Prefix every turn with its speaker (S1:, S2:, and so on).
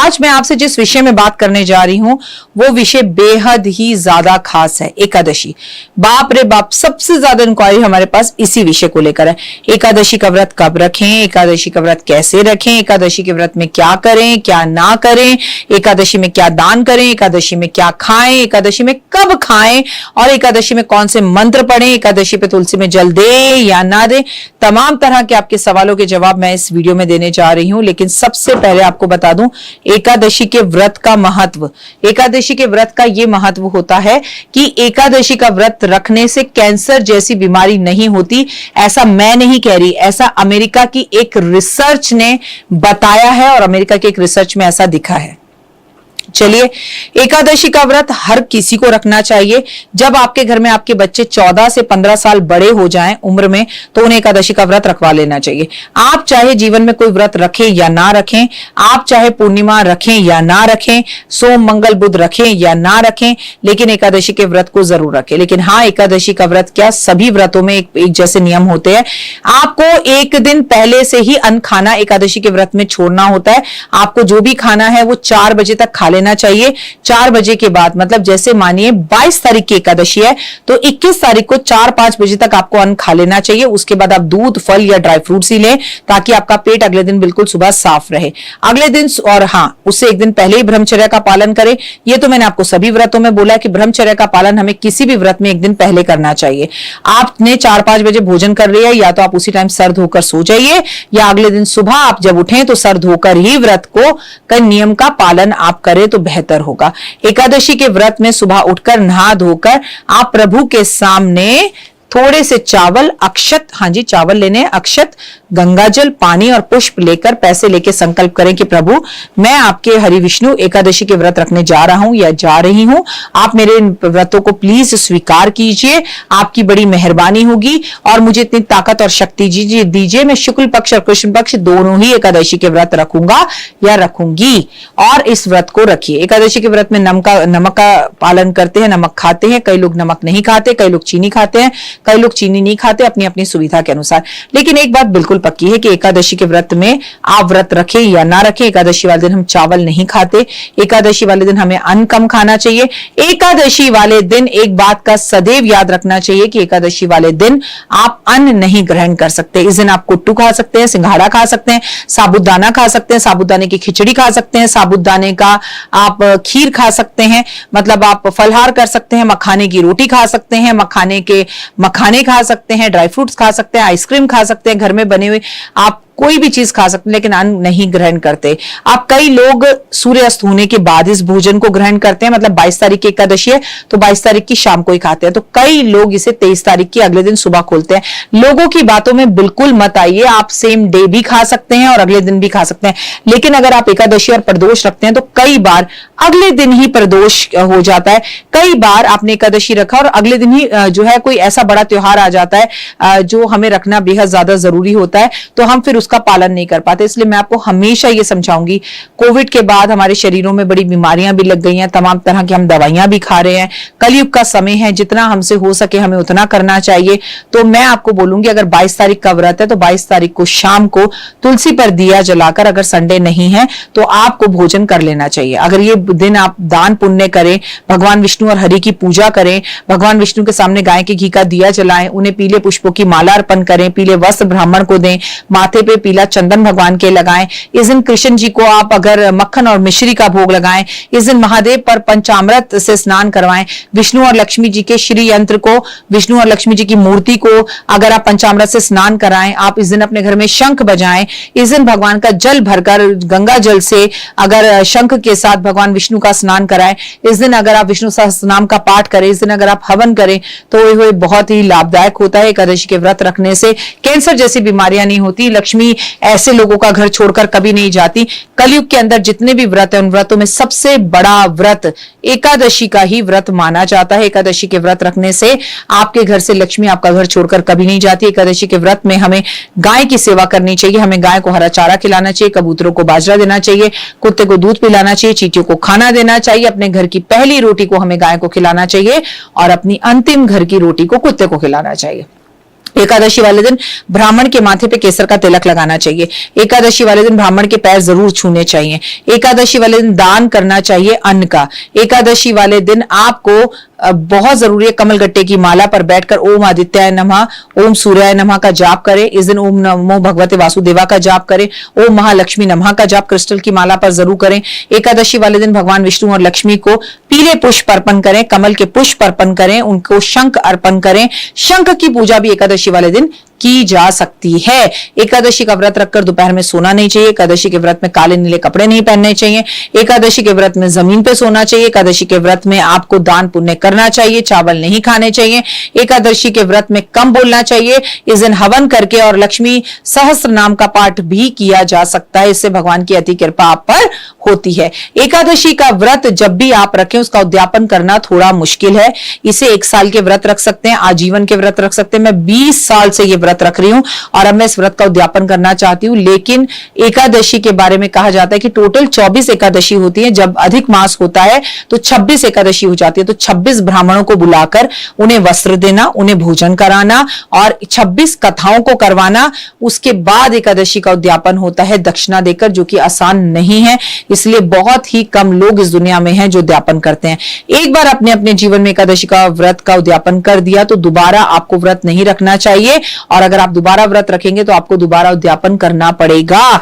S1: आज मैं आपसे जिस विषय में बात करने जा रही हूं वो विषय बेहद ही ज्यादा खास है, एकादशी। बाप रे बाप, सबसे ज्यादा इंक्वायरी हमारे पास इसी विषय को लेकर है। एकादशी का व्रत कब रखें, एकादशी का व्रत कैसे रखें, एकादशी के व्रत में क्या करें क्या ना करें, एकादशी में क्या दान करें, एकादशी में क्या खाएं, एकादशी में कब खाएं, और एकादशी में कौन से मंत्र पढ़ें, एकादशी पे तुलसी में जल दे या ना दे। तमाम तरह के आपके सवालों के जवाब मैं इस वीडियो में देने जा रही हूं। लेकिन सबसे पहले आपको बता दूं एकादशी के व्रत का महत्व। एकादशी के व्रत का यह महत्व होता है कि एकादशी का व्रत रखने से कैंसर जैसी बीमारी नहीं होती। ऐसा मैं नहीं कह रही, ऐसा अमेरिका की एक रिसर्च ने बताया है और अमेरिका के एक रिसर्च में ऐसा दिखा है। चलिए, एकादशी का व्रत हर किसी को रखना चाहिए। जब आपके घर में आपके बच्चे 14 से 15 साल बड़े हो जाएं उम्र में, तो उन्हें एकादशी का व्रत रखवा लेना चाहिए। आप चाहे जीवन में कोई व्रत रखें या ना रखें, आप चाहे पूर्णिमा रखें या ना रखें, सोम मंगल बुध रखें या ना रखें, लेकिन एकादशी के व्रत को जरूर रखें। लेकिन हाँ, एकादशी का व्रत क्या, सभी व्रतों में एक जैसे नियम होते हैं। आपको एक दिन पहले से ही अन्न खाना एकादशी के व्रत में छोड़ना होता है। आपको जो भी खाना है वो 4 बजे तक खा लेना चाहिए। 4 बजे के बाद, मतलब जैसे मानिए 22 तारीख की एकादशी है तो 21 तारीख को 4-5 बजे तक आपको अन्न खा लेना चाहिए। उसके बाद आप दूध, फल या ड्राई फ्रूट्स ही लें ताकि आपका पेट अगले दिन बिल्कुल सुबह साफ रहे अगले दिन। और हाँ, उससे एक दिन पहले ही ब्रह्मचर्य का पालन करें। ये तो मैंने आपको सभी व्रतों में बोला है कि ब्रह्मचर्य का पालन हमें किसी भी व्रत में एक दिन पहले करना चाहिए। आपने 4-5 बजे भोजन कर लिया, या तो आप उसी टाइम सर धोकर सो जाइए, या अगले दिन सुबह आप जब उठें तो सर धोकर ही व्रत का नियम का पालन आप करें तो बेहतर होगा। एकादशी के व्रत में सुबह उठकर नहा धोकर आप प्रभु के सामने थोड़े से चावल, अक्षत, हाँ जी चावल लेने, अक्षत, गंगाजल, पानी और पुष्प लेकर, पैसे लेके संकल्प करें कि प्रभु मैं आपके हरि विष्णु एकादशी के व्रत रखने जा रहा हूं या जा रही हूं। आप मेरे इन व्रतों को प्लीज स्वीकार कीजिए, आपकी बड़ी मेहरबानी होगी और मुझे इतनी ताकत और शक्ति दीजिए। मैं शुक्ल पक्ष और कृष्ण पक्ष दोनों ही एकादशी के व्रत रखूंगा या रखूंगी। और इस व्रत को रखिए। एकादशी के व्रत में नमक का पालन करते हैं, नमक खाते हैं। कई लोग नमक नहीं खाते, कई लोग चीनी खाते हैं, कई लोग चीनी नहीं खाते, अपनी अपनी सुविधा के अनुसार। लेकिन एक बात बिल्कुल पक्की है कि एकादशी के व्रत में आप व्रत रखें या ना रखें, एकादशी वाले दिन हम चावल नहीं खाते। एकादशी वाले दिन हमें अन्न कम खाना चाहिए। एकादशी वाले दिन एक बात का सदैव याद रखना चाहिए कि एकादशी वाले दिन आप अन्न नहीं ग्रहण कर सकते। इस दिन आप कुट्टू खा सकते हैं, सिंघाड़ा खा सकते हैं, साबूदाना खा सकते हैं, साबूदाने की खिचड़ी खा सकते हैं, साबूदाने का आप खीर खा सकते हैं, मतलब आप फलहार कर सकते हैं, मखाने की रोटी खा सकते हैं, मखाने खा सकते हैं, ड्राई फ्रूट्स खा सकते हैं, आइसक्रीम खा सकते हैं, घर में बने हुए आप कोई भी चीज खा सकते हैं, लेकिन अन्न नहीं ग्रहण करते। आप कई लोग सूर्यास्त होने के बाद इस भोजन को ग्रहण करते हैं, मतलब 22 तारीख की एकादशी है तो 22 तारीख की शाम को ही खाते हैं। तो कई लोग इसे 23 तारीख की अगले दिन सुबह खोलते हैं। लोगों की बातों में बिल्कुल मत आइए। आप सेम डे भी खा सकते हैं और अगले दिन भी खा सकते हैं, लेकिन अगर आप एकादशी और प्रदोष रखते हैं तो कई बार अगले दिन ही प्रदोष हो जाता है। कई बार आपने एकादशी रखा और अगले दिन ही जो है कोई ऐसा बड़ा त्योहार आ जाता है जो हमें रखना बेहद ज्यादा जरूरी होता है, तो हम फिर का पालन नहीं कर पाते। इसलिए मैं आपको हमेशा ये समझाऊंगी, कोविड के बाद हमारे शरीरों में बड़ी बीमारियां भी लग गई हैं, तमाम तरह की हम दवाइयां भी खा रहे हैं। कलयुग का समय है, जितना हमसे हो सके हमें उतना करना चाहिए। तो मैं आपको बोलूंगी, अगर 22 तारीख का व्रत है तो 22 तारीख को शाम को तुलसी पर दिया जलाकर, अगर संडे नहीं है तो आपको भोजन कर लेना चाहिए। अगर ये दिन आप दान पुण्य करें, भगवान विष्णु और हरि की पूजा करें, भगवान विष्णु के सामने गाय के घी का दिया जलाएं, उन्हें पीले पुष्पों की माला अर्पण करें, पीले वस्त्र ब्राह्मण को दें, माथे पे पीला चंदन भगवान के लगाएं। इस दिन कृष्ण जी को आप अगर मक्खन और मिश्री का भोग लगाएं। इस दिन महादेव पर पंचामृत से स्नान करवाएं। विष्णु और लक्ष्मी जी के श्री यंत्र को, विष्णु और लक्ष्मी जी की मूर्ति को अगर आप पंचामृत से स्नान कराएं। आप इस दिन अपने घर में शंख बजाएं। इस दिन भगवान का जल भरकर गंगा जल से अगर शंख के साथ भगवान विष्णु का स्नान कराएं। इस दिन अगर आप विष्णु सहस्त्रनाम का पाठ करें, इस दिन अगर आप हवन करें तो ये बहुत ही लाभदायक होता है। एकादशी के व्रत रखने से कैंसर जैसी बीमारियां नहीं होती। लक्ष्मी ऐसे लोगों का घर छोड़कर कभी नहीं जाती। कलयुग के अंदर जितने भी व्रत हैं उन व्रतों में सबसे बड़ा व्रत एकादशी का ही व्रत माना जाता है। एकादशी के व्रत रखने से आपके घर से लक्ष्मी आपका घर छोड़कर कभी नहीं जाती। एकादशी के व्रत में हमें गाय की सेवा करनी चाहिए। हमें गाय को हरा चारा खिलाना चाहिए, कबूतरों को बाजरा देना चाहिए, कुत्ते को दूध पिलाना चाहिए, चींटियों को खाना देना चाहिए। अपने घर की पहली रोटी को हमें गाय को खिलाना चाहिए और अपनी अंतिम घर की रोटी को कुत्ते को खिलाना चाहिए। एकादशी वाले दिन ब्राह्मण के माथे पे केसर का तिलक लगाना चाहिए। एकादशी वाले दिन ब्राह्मण के पैर जरूर छूने चाहिए। एकादशी वाले दिन दान करना चाहिए अन्न का। एकादशी वाले दिन आपको बहुत जरूरी है कमलगट्टे की माला पर बैठकर ओम आदित्याय नमः, ओम सूर्याय नमः का जाप करें। इस दिन ओम नमो भगवते वासुदेवा का जाप करें। ओम महालक्ष्मी नमः का जाप क्रिस्टल की माला पर जरूर करें। एकादशी वाले दिन भगवान विष्णु और लक्ष्मी को पीले पुष्प अर्पण करें, कमल के पुष्प अर्पण करें, उनको शंख अर्पण करें। शंख की पूजा भी एकादशी वाले दिन की जा सकती है। एकादशी का व्रत रखकर दोपहर में सोना नहीं चाहिए। एकादशी के व्रत में काले नीले कपड़े नहीं पहनने चाहिए। एकादशी के व्रत में जमीन पे सोना चाहिए। एकादशी के व्रत में आपको दान पुण्य करना चाहिए। चावल नहीं खाने चाहिए। एकादशी के व्रत में कम बोलना चाहिए। इस दिन हवन करके और लक्ष्मी सहस्त्र नाम का पाठ भी किया जा सकता है। इससे भगवान की अति कृपा आप पर होती है। एकादशी का व्रत जब भी आप रखें उसका उद्यापन करना थोड़ा मुश्किल है। इसे 1 साल के व्रत रख सकते हैं, आजीवन के व्रत रख सकते हैं। मैं 20 साल से ये व्रत रख रही हूं और अब मैं इस व्रत का उद्यापन करना चाहती हूं। लेकिन एकादशी के बारे में कहा जाता है कि टोटल 24 एकादशी होती है। जब अधिक मास होता है तो 26 एकादशी हो जाती है। तो 26 ब्राह्मणों को बुलाकर उन्हें वस्त्र देना, उन्हें भोजन कराना और 26 कथाओं को करवाना। उसके बाद एकादशी का उद्यापन होता है दक्षिणा देकर, जो कि आसान नहीं है। इसलिए बहुत ही कम लोग इस दुनिया में हैं जो उद्यापन करते हैं। एक बार अपने अपने जीवन में एकादशी का व्रत का उद्यापन कर दिया तो दोबारा आपको व्रत नहीं रखना चाहिए। और अगर आप दोबारा व्रत रखेंगे तो आपको दोबारा उद्यापन करना पड़ेगा।